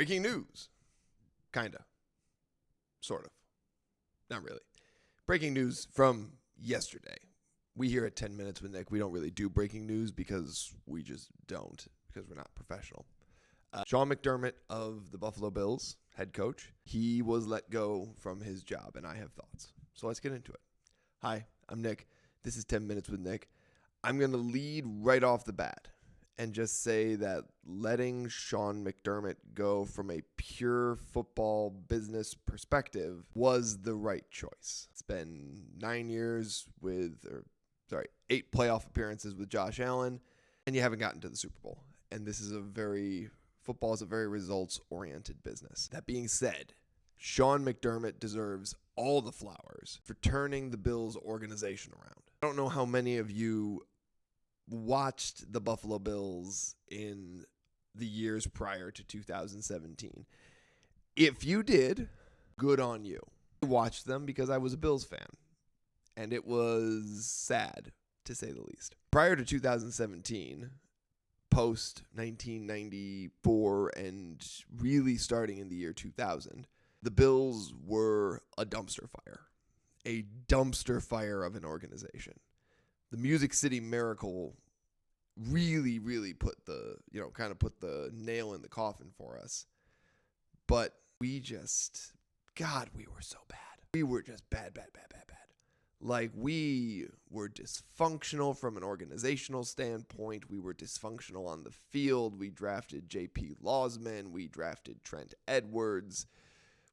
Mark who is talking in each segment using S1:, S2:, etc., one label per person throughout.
S1: breaking news. Kinda. Sort of. Not really. Breaking news from yesterday. We here at 10 Minutes with Nick, we don't really do breaking news because we just don't, because we're not professional. Sean McDermott of the Buffalo Bills, head coach, he was let go from his job, and I have thoughts. So let's get into it. Hi, I'm Nick. This is 10 Minutes with Nick. I'm going to lead right off the bat and just say that letting Sean McDermott go from a pure football business perspective was the right choice. It's been 8 playoff appearances with Josh Allen, and you haven't gotten to the Super Bowl. And this is football is a very results-oriented business. That being said, Sean McDermott deserves all the flowers for turning the Bills organization around. I don't know how many of you watched the Buffalo Bills in the years prior to 2017. If you did, good on you. I watched them because I was a Bills fan, and it was sad, to say the least. Prior to 2017, post 1994 and really starting in the year 2000, the Bills were a dumpster fire of an organization. The Music City Miracle really put the nail in the coffin for us. But we were so bad. We were just bad. Like, we were dysfunctional from an organizational standpoint. We were dysfunctional on the field. We drafted J.P. Lawsman. We drafted Trent Edwards.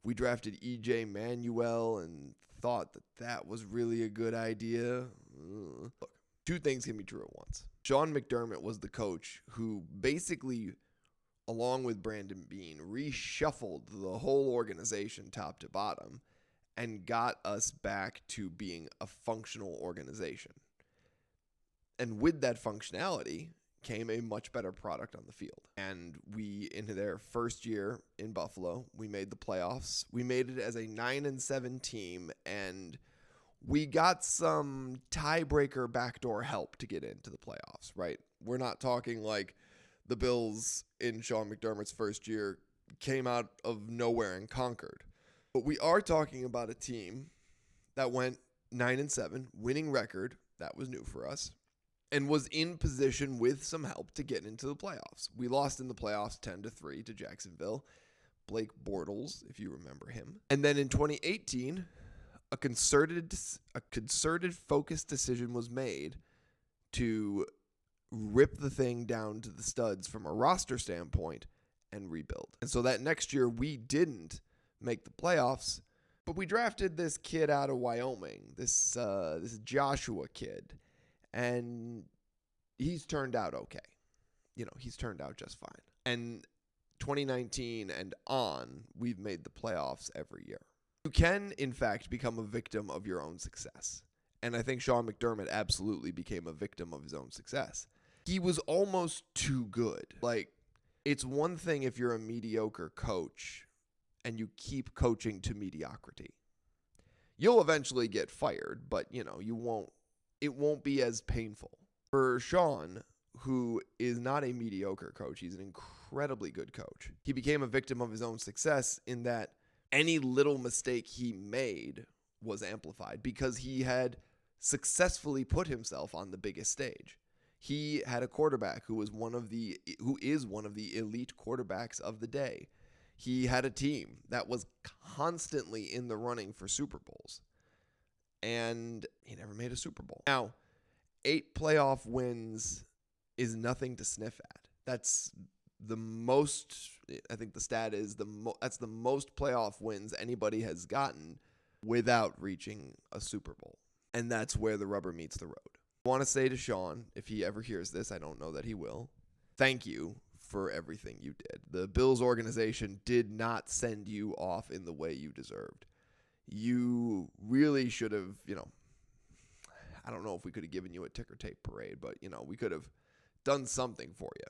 S1: We drafted E.J. Manuel and thought that was really a good idea. Look, two things can be true at once. Sean McDermott was the coach who basically, along with Brandon Beane, reshuffled the whole organization top to bottom and got us back to being a functional organization. And with that functionality came a much better product on the field. And into their first year in Buffalo, we made the playoffs. We made it as a 9-7 team, and we got some tiebreaker backdoor help to get into the playoffs, right? We're not talking like the Bills in Sean McDermott's first year came out of nowhere and conquered. But we are talking about a team that went 9-7, winning record. That was new for us. And was in position with some help to get into the playoffs. We lost in the playoffs 10-3 to Jacksonville. Blake Bortles, if you remember him. And then in 2018, a concerted focused decision was made to rip the thing down to the studs from a roster standpoint and rebuild. And so that next year we didn't make the playoffs, but we drafted this kid out of Wyoming, this Joshua kid. And he's turned out okay. He's turned out just fine. And 2019 and on, we've made the playoffs every year. You can, in fact, become a victim of your own success. And I think Sean McDermott absolutely became a victim of his own success. He was almost too good. Like, it's one thing if you're a mediocre coach and you keep coaching to mediocrity. You'll eventually get fired, but, it won't be as painful. For Sean, who is not a mediocre coach, he's an incredibly good coach. He became a victim of his own success in that any little mistake he made was amplified because he had successfully put himself on the biggest stage. He had a quarterback who is one of the elite quarterbacks of the day. He had a team that was constantly in the running for Super Bowls. And he never made a Super Bowl. Now, 8 playoff wins is nothing to sniff at. That's the most, I think the stat is, that's the most playoff wins anybody has gotten without reaching a Super Bowl. And that's where the rubber meets the road. I want to say to Sean, if he ever hears this, I don't know that he will, thank you for everything you did. The Bills organization did not send you off in the way you deserved. You really should have, I don't know if we could have given you a ticker tape parade, but, we could have done something for you.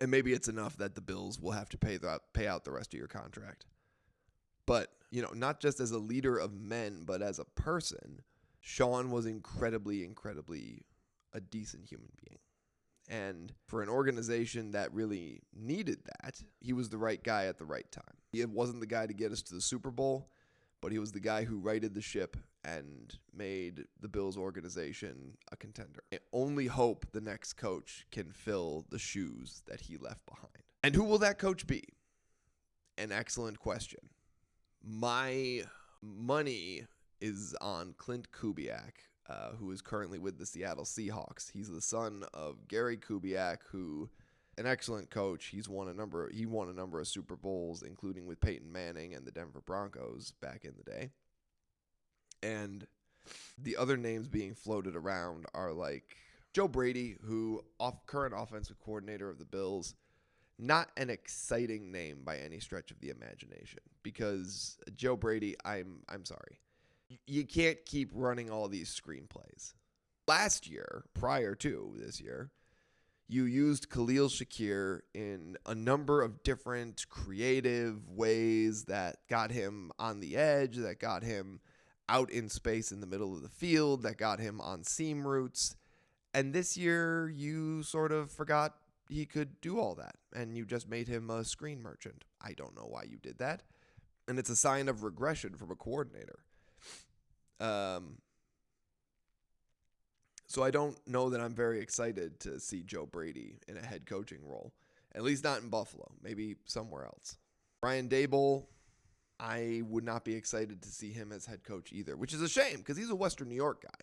S1: And maybe it's enough that the Bills will have to pay out the rest of your contract. But, not just as a leader of men, but as a person, Sean was incredibly a decent human being. And for an organization that really needed that, he was the right guy at the right time. He wasn't the guy to get us to the Super Bowl, but he was the guy who righted the ship and made the Bills organization a contender. I only hope the next coach can fill the shoes that he left behind. And who will that coach be? An excellent question. My money is on Clint Kubiak, who is currently with the Seattle Seahawks. He's the son of Gary Kubiak, who an excellent coach. He won a number of Super Bowls, including with Peyton Manning and the Denver Broncos back in the day. And the other names being floated around are like Joe Brady, who current offensive coordinator of the Bills. Not an exciting name by any stretch of the imagination, because Joe Brady, I'm sorry. You can't keep running all these screenplays. Last year, prior to this year, you used Khalil Shakir in a number of different creative ways that got him on the edge, that got him out in space in the middle of the field, that got him on seam routes. And this year, you sort of forgot he could do all that, and you just made him a screen merchant. I don't know why you did that. And it's a sign of regression from a coordinator. So I don't know that I'm very excited to see Joe Brady in a head coaching role, at least not in Buffalo, maybe somewhere else. Brian Daboll, I would not be excited to see him as head coach either, which is a shame because he's a Western New York guy.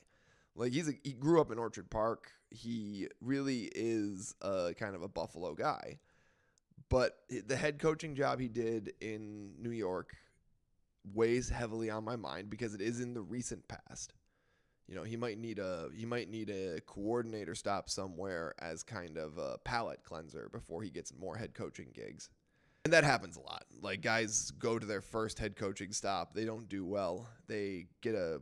S1: Like he grew up in Orchard Park. He really is a kind of a Buffalo guy. But the head coaching job he did in New York weighs heavily on my mind because it is in the recent past. You know, he might need a coordinator stop somewhere as kind of a palate cleanser before he gets more head coaching gigs. And that happens a lot. Like guys go to their first head coaching stop, they don't do well. They get a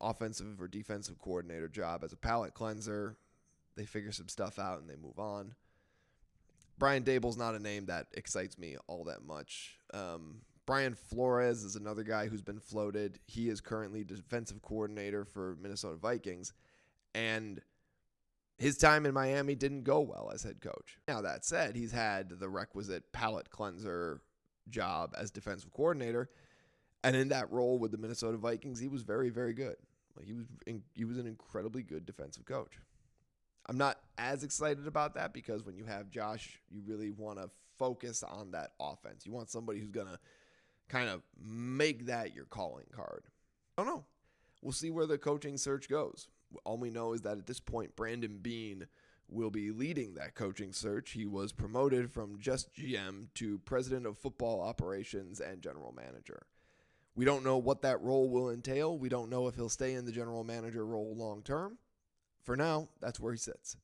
S1: offensive or defensive coordinator job as a palate cleanser. They figure some stuff out and they move on. Brian Daboll's not a name that excites me all that much. Brian Flores is another guy who's been floated. He is currently defensive coordinator for Minnesota Vikings, and his time in Miami didn't go well as head coach. Now, that said, he's had the requisite palate cleanser job as defensive coordinator, and in that role with the Minnesota Vikings, he was very, very good. Like he was an incredibly good defensive coach. I'm not as excited about that because when you have Josh, you really want to focus on that offense. You want somebody who's going to kind of make that your calling card. I don't know. We'll see where the coaching search goes. All we know is that at this point, Brandon Beane will be leading that coaching search. He was promoted from just GM to president of football operations and general manager. We don't know what that role will entail. We don't know if he'll stay in the general manager role long term. For now, that's where he sits.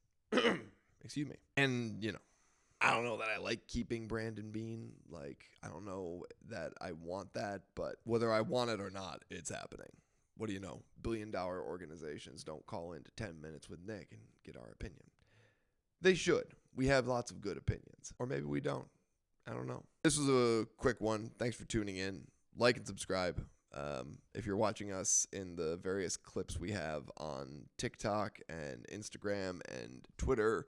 S1: Excuse me. And, I don't know that I like keeping Brandon Beane. Like, I don't know that I want that, but whether I want it or not, it's happening. What do you know? Billion-dollar organizations don't call into 10 minutes with Nick and get our opinion. They should. We have lots of good opinions. Or maybe we don't. I don't know. This was a quick one. Thanks for tuning in. Like and subscribe. If you're watching us in the various clips we have on TikTok and Instagram and Twitter,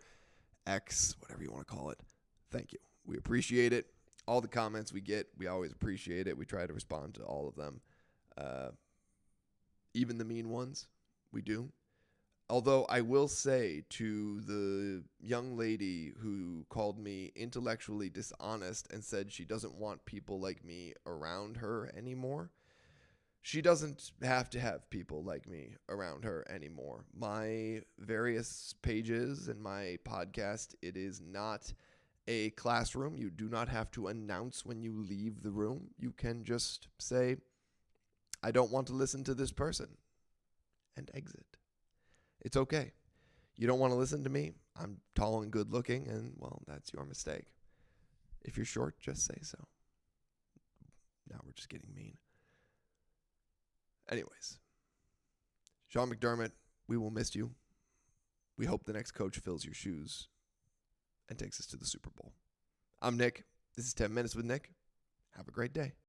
S1: X, whatever you want to call it, thank you. We appreciate it. All the comments we get, we always appreciate it. We try to respond to all of them. Even the mean ones, we do. Although I will say to the young lady who called me intellectually dishonest and said she doesn't want people like me around her anymore, she doesn't have to have people like me around her anymore. My various pages and my podcast, it is not a classroom. You do not have to announce when you leave the room. You can just say, I don't want to listen to this person, and exit. It's okay. You don't want to listen to me. I'm tall and good looking, and, well, that's your mistake. If you're short, just say so. Now we're just getting mean. Anyways, Sean McDermott, we will miss you. We hope the next coach fills your shoes and takes us to the Super Bowl. I'm Nick. This is 10 Minutes with Nick. Have a great day.